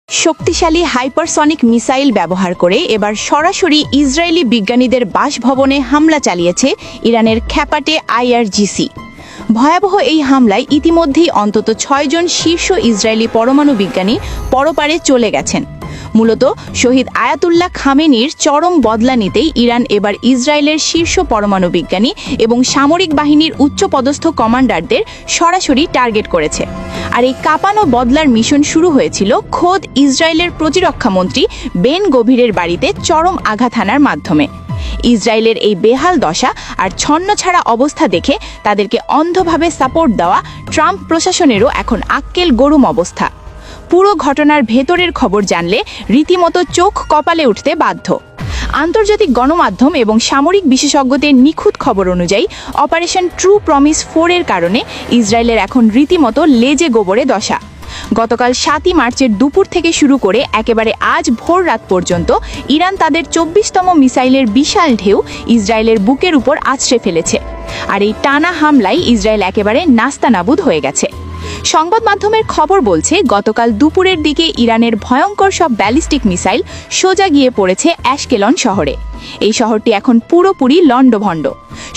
শক্তিশালী hypersonic missile ব্যবহার করে এবার সরাসরি ইসরায়েলি বিজ্ঞানীদের বাসভবনে হামলা চালিয়েছে ইরানের খ্যাপাটে আইআরজিসি। ভয়াবহ এই হামলায় ইতিমধ্যেই অন্তত ৬ জন শীর্ষ ইসরায়েলি পরমাণু বিজ্ঞানী পরপারে চলে গেছেন। মূলত শহীদ আয়াতুল্লাহ খামেনির চরম বদলা নিতেই ইরান এবার ইসরায়েলের শীর্ষ পরমাণু বিজ্ঞানী এবং সামরিক বাহিনীর উচ্চপদস্থ কমান্ডারদের সরাসরি টার্গেট করেছে। আর এই কাঁপানো বদলার মিশন শুরু হয়েছিল খোদ ইসরায়েলের প্রতিরক্ষামন্ত্রী বেন গভিরের বাড়িতে চরম আঘাত হানার মাধ্যমে। ইসরায়েলের এই বেহাল দশা আর ছন্নছাড়া অবস্থা দেখে তাদেরকে অন্ধভাবে সাপোর্ট দেওয়া ট্রাম্প প্রশাসনেরও এখন আক্কেল গরুম অবস্থা। পুরো ঘটনার ভেতরের খবর জানলে রীতিমতো চোখ কপালে উঠতে বাধ্য। আন্তর্জাতিক গণমাধ্যম এবং সামরিক বিশেষজ্ঞদের নিখুঁত খবর অনুযায়ী অপারেশন ট্রু প্রমিস 4 এর কারণে ইসরায়েলের এখন রীতিমতো লেজে গোবরে দশা। গতকাল ৭ই মার্চের দুপুর থেকে শুরু করে একেবারে আজ ভোর রাত পর্যন্ত ইরান তাদের ২৪তম মিসাইলের বিশাল ঢেউ ইসরায়েলের বুকের উপর আছড়ে ফেলেছে। আর এই টানা হামলায় ইসরায়েল একেবারে নাস্তানাবুদ হয়ে গেছে। সংবাদ মাধ্যমের খবর বলছে গতকাল দুপুরের দিকে ইরানের ভয়ঙ্কর সব ব্যালিস্টিক মিসাইল সোজা গিয়ে পড়েছে অ্যাশকেলন শহরে। এই শহরটি এখন পুরোপুরি লণ্ডভণ্ড।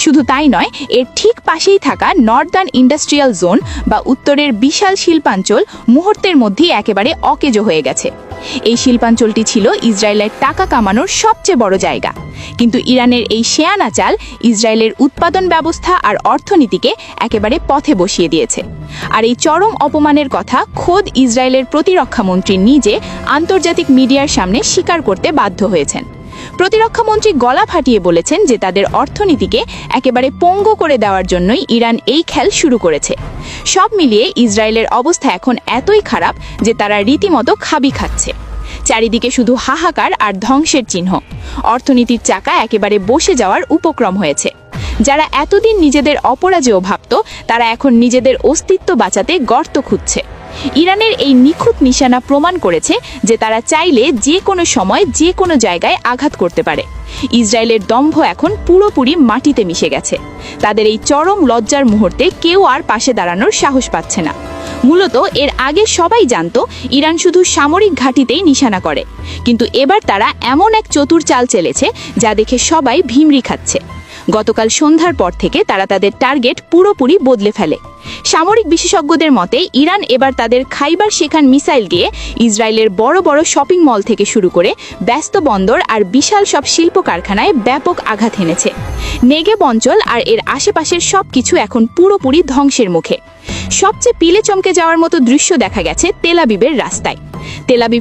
শুধু তাই নয়, এর ঠিক পাশেই থাকা নর্দার্ন ইন্ডাস্ট্রিয়াল জোন বা উত্তরের বিশাল শিল্পাঞ্চল মুহূর্তের মধ্যেই একেবারে অকেজো হয়ে গেছে। এই শিল্পাঞ্চলটি ছিল ইসরায়েলের টাকা কামানোর সবচেয়ে বড় জায়গা। কিন্তু ইরানের এই শেয়ানা চাল ইসরায়েলের উৎপাদন ব্যবস্থা আর অর্থনীতিকে একেবারে পথে বসিয়ে দিয়েছে। আর এই চরম অপমানের কথা খোদ ইসরায়েলের প্রতিরক্ষামন্ত্রী নিজে আন্তর্জাতিক মিডিয়ার সামনে স্বীকার করতে বাধ্য হয়েছেন। প্রতিরক্ষামন্ত্রী গলা ফাটিয়ে বলেছেন যে তাদের অর্থনীতিকে একেবারে পঙ্গু করে দেওয়ার জন্যই ইরান এই খেল শুরু করেছে। সব মিলিয়ে ইসরায়েলের অবস্থা এখন এতই খারাপ যে তারা রীতিমতো খাবি খাচ্ছে। চারিদিকে শুধু হাহাকার আর ধ্বংসের চিহ্ন। অর্থনীতির চাকা একেবারে বসে যাওয়ার উপক্রম হয়েছে। যারা এতদিন নিজেদের অপরাজেয় ভাবত, তারা এখন নিজেদের অস্তিত্ব বাঁচাতে গর্ত খুঁজছে। ইরানের এই নিখুঁত নিশানা প্রমাণ করেছে যে তারা চাইলে যে কোনো সময় যে কোনো জায়গায় আঘাত করতে পারে। ইসরায়েলের দম্ভ এখন পুরোপুরি মাটিতে মিশে গেছে। তাদের এই চরম লজ্জার মুহূর্তে কেউ আর পাশে দাঁড়ানোর সাহস পাচ্ছে না। মূলত এর আগে সবাই জানত ইরান শুধু সামরিক ঘাঁটিতেই নিশানা করে, কিন্তু এবার তারা এমন এক চতুর চাল চেলেছে যা দেখে সবাই ভিমরি খাচ্ছে। গতকাল সন্ধ্যার পর থেকে তারা তাদের টার্গেট পুরোপুরি বদলে ফেলে। সামরিক বিশেষজ্ঞদের মতে ইরান এবার তাদের খাইবার শেখান মিসাইল দিয়ে ইসরায়েলের বড় বড় শপিং মল থেকে শুরু করে ব্যস্ত বন্দর আর বিশাল সব শিল্প কারখানায় ব্যাপক আঘাত এনেছে। নেগেব অঞ্চল আর এর আশেপাশের সবকিছু এখন পুরোপুরি ধ্বংসের মুখে। সবচেয়ে পিলে চমকে যাওয়ার মতো দৃশ্য দেখা গেছে তেল আবিবের রাস্তায়। Tel Aviv